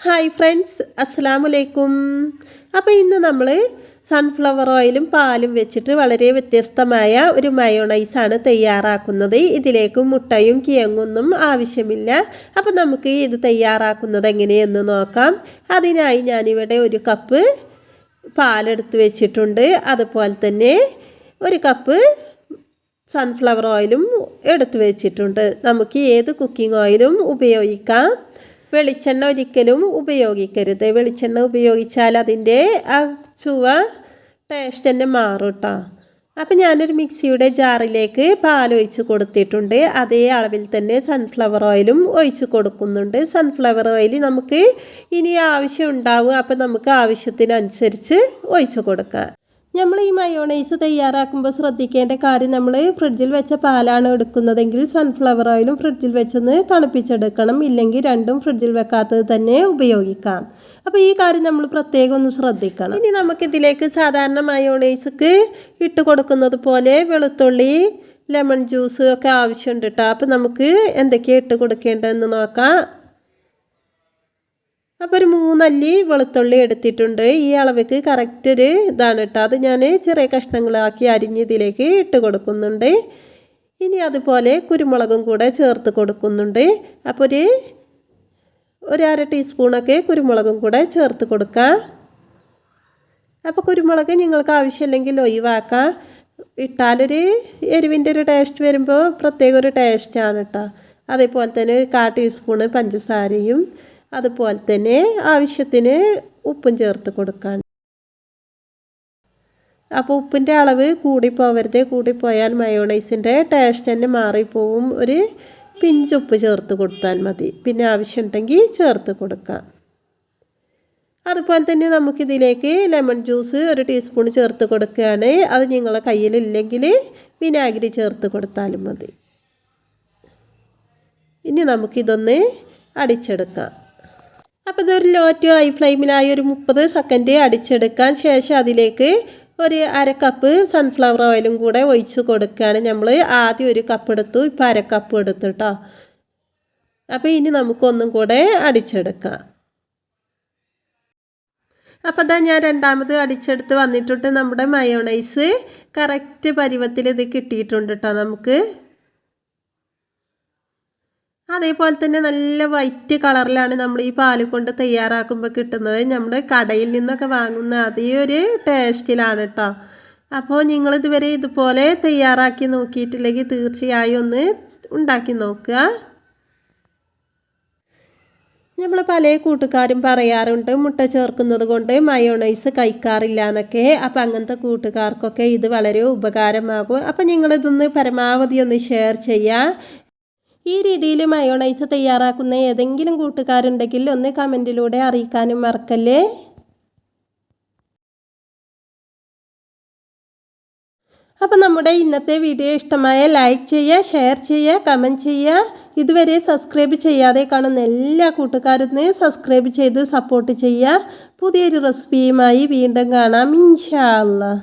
Hi friends, അസ്സലാമു അലൈക്കും. അപ്പോൾ ഇന്ന് നമ്മൾ സൺഫ്ലവർ ഓയിലും പാലും വെച്ചിട്ട് വളരെ വ്യത്യസ്തമായ ഒരു മയോണൈസാണ് തയ്യാറാക്കുന്നത്. ഇതിലേക്ക് മുട്ടയും കിഴങ്ങൊന്നും ആവശ്യമില്ല. അപ്പോൾ നമുക്ക് ഇത് തയ്യാറാക്കുന്നത് എങ്ങനെയെന്ന് നോക്കാം. അതിനായി ഞാനിവിടെ ഒരു കപ്പ് പാലെടുത്ത് വെച്ചിട്ടുണ്ട്. അതുപോലെ തന്നെ ഒരു കപ്പ് സൺഫ്ലവർ ഓയിലും എടുത്ത് വെച്ചിട്ടുണ്ട്. നമുക്ക് ഏത് കുക്കിംഗ് ഓയിലും ഉപയോഗിക്കാം. വെളിച്ചെണ്ണ ഒരിക്കലും ഉപയോഗിക്കരുത്. വെളിച്ചെണ്ണ ഉപയോഗിച്ചാൽ അതിൻ്റെ ആ ചുവ ടേസ്റ്റ് തന്നെ മാറും കേട്ടോ. അപ്പം ഞാനൊരു മിക്സിയുടെ ജാറിലേക്ക് പാലൊഴിച്ച് കൊടുത്തിട്ടുണ്ട്. അതേ അളവിൽ തന്നെ സൺഫ്ലവർ ഓയിലും ഒഴിച്ച് കൊടുക്കുന്നുണ്ട്. സൺഫ്ലവർ ഓയിൽ നമുക്ക് ഇനി ആവശ്യം ഉണ്ടാവും. അപ്പം നമുക്ക് ആവശ്യത്തിനനുസരിച്ച് ഒഴിച്ച് കൊടുക്കാം. നമ്മൾ ഈ മയോണൈസ് തയ്യാറാക്കുമ്പോൾ ശ്രദ്ധിക്കേണ്ട കാര്യം, നമ്മൾ ഫ്രിഡ്ജിൽ വെച്ച പാലാണ് എടുക്കുന്നതെങ്കിൽ സൺഫ്ലവർ ഓയിലും ഫ്രിഡ്ജിൽ വെച്ചൊന്ന് തണുപ്പിച്ചെടുക്കണം. ഇല്ലെങ്കിൽ രണ്ടും ഫ്രിഡ്ജിൽ വെക്കാത്തത് തന്നെ ഉപയോഗിക്കാം. അപ്പോൾ ഈ കാര്യം നമ്മൾ പ്രത്യേകം ഒന്ന് ശ്രദ്ധിക്കണം. ഇനി നമുക്കിതിലേക്ക് സാധാരണ മയോണൈസ്ക്ക് ഇട്ട് കൊടുക്കുന്നത് പോലെ വെളുത്തുള്ളി, ലെമൺ ജ്യൂസ് ഒക്കെ ആവശ്യമുണ്ട് കേട്ടോ. അപ്പോൾ നമുക്ക് എന്തൊക്കെയാണ് ഇട്ട് കൊടുക്കേണ്ടതെന്ന് നോക്കാം. അപ്പോൾ ഒരു 3 അല്ലി വെളുത്തുള്ളി എടുത്തിട്ടുണ്ട്. ഈ അളവിക്ക് കറക്റ്റ് ഒരു ഇതാണ് കേട്ടോ. അത് ഞാൻ ചെറിയ കഷ്ണങ്ങളാക്കി അരിഞ്ഞ് ഇതിലേക്ക് ഇട്ട് കൊടുക്കുന്നുണ്ട്. ഇനി അതുപോലെ കുരുമുളകും കൂടെ ചേർത്ത് കൊടുക്കുന്നുണ്ട്. അപ്പോൾ ഒരു അര ടീസ്പൂണൊക്കെ കുരുമുളകും കൂടെ ചേർത്ത് കൊടുക്കുക. അപ്പോൾ കുരുമുളക് നിങ്ങൾക്ക് ആവശ്യമില്ലെങ്കിൽ ഒഴിവാക്കാം. ഇട്ടാലൊരു എരിവിൻ്റെ ഒരു ടേസ്റ്റ് വരുമ്പോൾ പ്രത്യേക ഒരു ടേസ്റ്റാണ് കേട്ടോ. അതേപോലെ തന്നെ ഒരു 1/4 ടീസ്പൂണ് പഞ്ചസാരയും അതുപോലെ തന്നെ ആവശ്യത്തിന് ഉപ്പും ചേർത്ത് കൊടുക്കാൻ. അപ്പോൾ ഉപ്പിൻ്റെ അളവ് കൂടിപ്പോവരുത്. കൂടിപ്പോയാൽ മയോണൈസിൻ്റെ ടേസ്റ്റ് തന്നെ മാറിപ്പോവും. ഒരു പിഞ്ച് ഉപ്പ് ചേർത്ത് കൊടുത്താൽ മതി. പിന്നെ ആവശ്യമുണ്ടെങ്കിൽ ചേർത്ത് കൊടുക്കാം. അതുപോലെ തന്നെ നമുക്കിതിലേക്ക് ലെമൺ ജ്യൂസ് ഒരു ടീസ്പൂൺ ചേർത്ത് കൊടുക്കുകയാണ്. അത് നിങ്ങളുടെ കയ്യിലില്ലെങ്കിൽ വിനാഗിരി ചേർത്ത് കൊടുത്താലും മതി. ഇനി നമുക്കിതൊന്ന് അടിച്ചെടുക്കാം. അപ്പോൾ ഇതൊരു ലോ ടു ഹൈ ഫ്ലെയിമിലായി ഒരു 30 സെക്കൻഡ് അടിച്ചെടുക്കാൻ ശേഷം അതിലേക്ക് ഒരു അര കപ്പ് സൺഫ്ലവർ ഓയിലും കൂടെ ഒഴിച്ച് കൊടുക്കുകയാണ്. നമ്മൾ ആദ്യം ഒരു കപ്പ് എടുത്തു, ഇപ്പോൾ അര കപ്പ് എടുത്തു കേട്ടോ. അപ്പോൾ ഇനി നമുക്കൊന്നും കൂടെ അടിച്ചെടുക്കാം. അപ്പോൾ ഇതാ ഞാൻ രണ്ടാമത് അടിച്ചെടുത്ത് വന്നിട്ടുണ്ട്. നമ്മുടെ മയോണൈസ് കറക്റ്റ് പരുവത്തിൽ ഇത് കിട്ടിയിട്ടുണ്ട് കേട്ടോ നമുക്ക്. അതേപോലെ തന്നെ നല്ല വൈറ്റ് കളറിലാണ് നമ്മൾ ഈ പാല് കൊണ്ട് തയ്യാറാക്കുമ്പോൾ കിട്ടുന്നത്. നമ്മുടെ കടയിൽ നിന്നൊക്കെ വാങ്ങുന്ന അതേ ഒരു ടേസ്റ്റിലാണ് കേട്ടോ. അപ്പോൾ നിങ്ങളിതുവരെ ഇതുപോലെ തയ്യാറാക്കി നോക്കിയിട്ടില്ലെങ്കിൽ തീർച്ചയായും ഒന്ന് ഉണ്ടാക്കി നോക്കുക. നമ്മൾ പല കൂട്ടുകാരും പറയാറുണ്ട് മുട്ട ചേർക്കുന്നത് കൊണ്ട് മയോണൈസ് കഴിക്കാറില്ല എന്നൊക്കെ. അപ്പോൾ അങ്ങനത്തെ കൂട്ടുകാർക്കൊക്കെ ഇത് വളരെ ഉപകാരമാകും. അപ്പോൾ നിങ്ങളിതൊന്ന് പരമാവധി ഒന്ന് ഷെയർ ചെയ്യുക. ഈ രീതിയിൽ മയോണൈസ് തയ്യാറാക്കുന്ന ഏതെങ്കിലും കൂട്ടുകാരുണ്ടെങ്കിൽ ഒന്ന് കമൻറ്റിലൂടെ അറിയിക്കാനും മറക്കല്ലേ. അപ്പോൾ നമ്മുടെ ഇന്നത്തെ വീഡിയോ ഇഷ്ടമായ ലൈക്ക് ചെയ്യുക, ഷെയർ ചെയ്യുക, കമൻറ്റ് ചെയ്യുക. ഇതുവരെ സബ്സ്ക്രൈബ് ചെയ്യാതെ കാണുന്ന എല്ലാ കൂട്ടുകാരും സബ്സ്ക്രൈബ് ചെയ്ത് സപ്പോർട്ട് ചെയ്യുക. പുതിയൊരു റെസിപ്പിയുമായി വീണ്ടും കാണാം ഇൻഷാ അല്ലാഹ്.